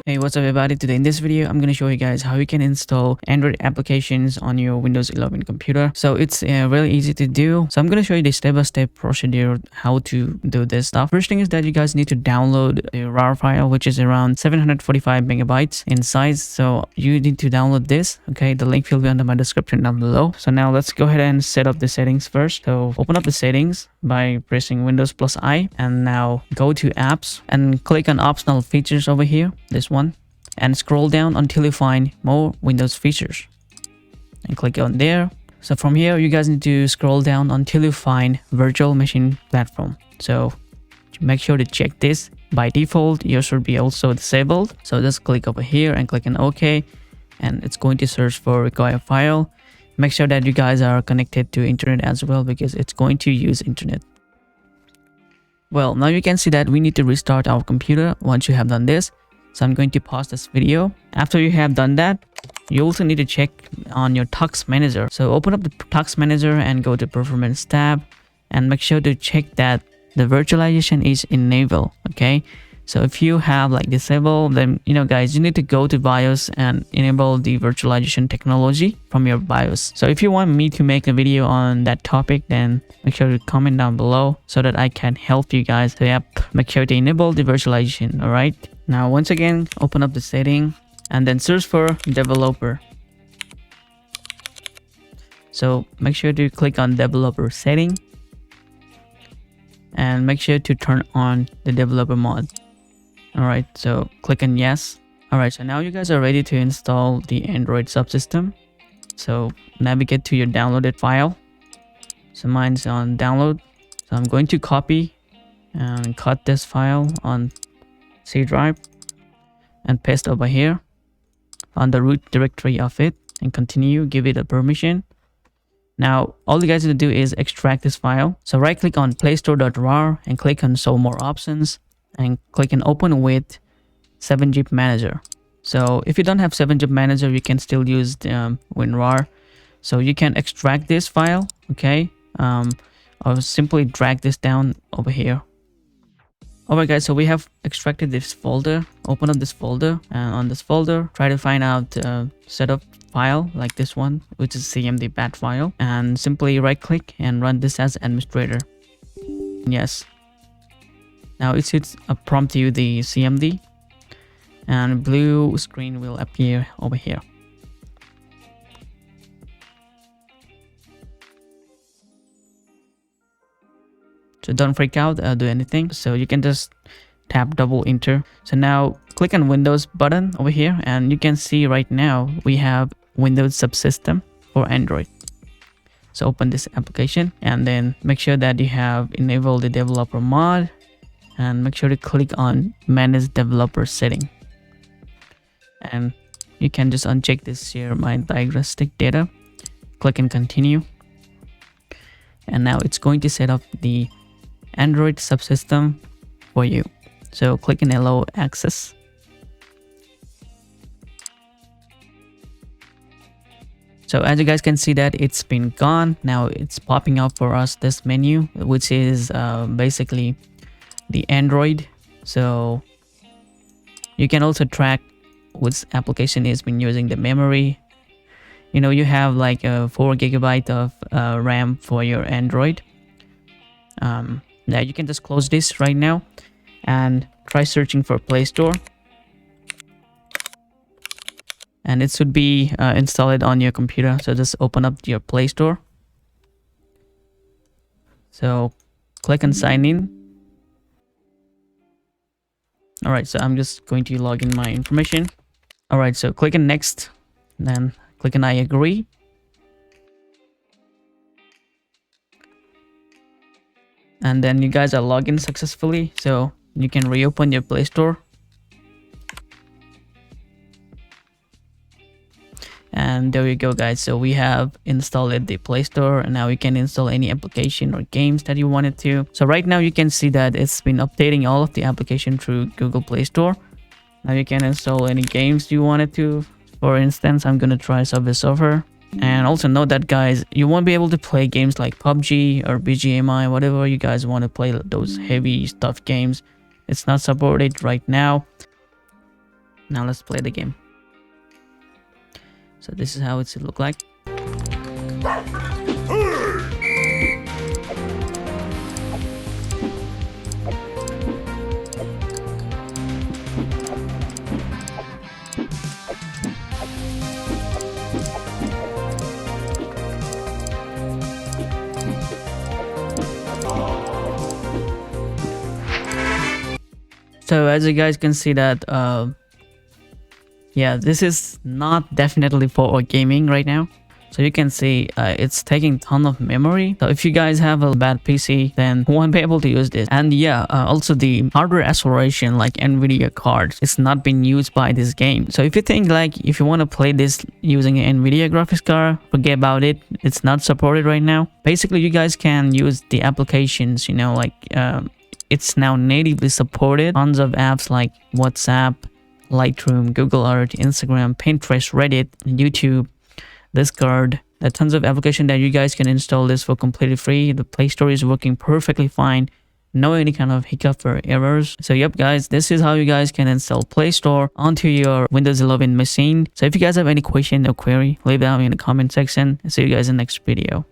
Hey, what's up everybody? Today in this video I'm going to show you guys how you can install Android applications on your Windows 11 computer. So it's really easy to do. So I'm going to show you the step-by-step procedure how to do this stuff. First thing is that you guys need to download a RAR file, which is around 745 megabytes in size. So you need to download this. Okay, the link will be under my description down below. So now let's go ahead and set up the settings first. So open up the settings by pressing Windows plus I, and now go to apps and click on optional features over here, this one, and scroll down until you find more Windows features and click on there. So from here you guys need to scroll down until you find virtual machine platform. So make sure to check this. By default yours should be also disabled, so just click over here and click on OK, and it's going to search for required file. Make sure that you guys are connected to internet as well, because it's going to use internet. Well, now you can see that we need to restart our computer once you have done this. So I'm going to pause this video. After you have done that, you also need to check on your Tux Manager. So open up the Tux Manager and go to Performance tab and make sure to check that the virtualization is enabled. Okay, so if you have like disabled, then guys, you need to go to BIOS and enable the virtualization technology from your BIOS. So if you want me to make a video on that topic, then make sure to comment down below so that I can help you guys. So yep, make sure to enable the virtualization. All right, now once again open up the setting and then search for developer. So make sure to click on developer setting and make sure to turn on the developer mode. All right, so click on yes. All right, so now you guys are ready to install the Android subsystem. So navigate to your downloaded file. So mine's on download, so I'm going to copy and cut this file on C drive and paste over here on the root directory of it, and continue, give it a permission. Now all you guys need to do is extract this file. So right click on playstore.rar and click on show more options and click on open with 7-zip manager. So if you don't have 7-zip manager, you can still use the WinRAR. So you can extract this file, okay, or simply drag this down over here. Alright guys, so we have extracted this folder. Open up this folder, and on this folder try to find out setup file like this one, which is cmd bat file, and simply right click and run this as administrator. Yes, now it should prompt you the cmd and blue screen will appear over here. So don't freak out, do anything. So you can just tap double enter. So now click on Windows button over here, and you can see right now we have Windows subsystem for Android. So open this application and then make sure that you have enabled the developer mod, and make sure to click on manage developer setting, and you can just uncheck this share my diagnostic data. Click and continue, and now it's going to set up the Android subsystem for you. So click on allow access. So as you guys can see that it's been gone. Now it's popping up for us this menu, which is basically the Android. So you can also track which application has been using the memory. You have like a 4 GB of RAM for your Android. Now you can just close this right now and try searching for Play Store, and it should be installed on your computer. So just open up your Play Store. So click on sign in. All right, so I'm just going to log in my information. All right, so click on next, then click on I agree. And then you guys are logged in successfully, so you can reopen your Play Store. And there you go guys, so we have installed the Play Store, and now you can install any application or games that you wanted to. So right now you can see that it's been updating all of the application through Google Play Store. Now you can install any games you wanted to. For instance, I'm gonna try Subway Surfer. And also note that, guys, you won't be able to play games like PUBG or BGMI, whatever you guys want to play, those heavy stuff games. It's not supported right now. Now let's play the game. So this is how it should look like. So as you guys can see that, yeah, this is not definitely for gaming right now. So you can see it's taking ton of memory. So if you guys have a bad PC, then you won't be able to use this. And yeah, also the hardware acceleration like NVIDIA cards, it's not been used by this game. So if you think like if you want to play this using an NVIDIA graphics card, forget about it. It's not supported right now. Basically, you guys can use the applications, you know, like it's now natively supported. Tons of apps like WhatsApp, Lightroom, Google Earth, Instagram, Pinterest, Reddit, YouTube, Discord. There are tons of applications that you guys can install this for completely free. The Play Store is working perfectly fine. No any kind of hiccup or errors. So yep, guys, this is how you guys can install Play Store onto your Windows 11 machine. So if you guys have any question or query, leave it down in the comment section. See you guys in the next video.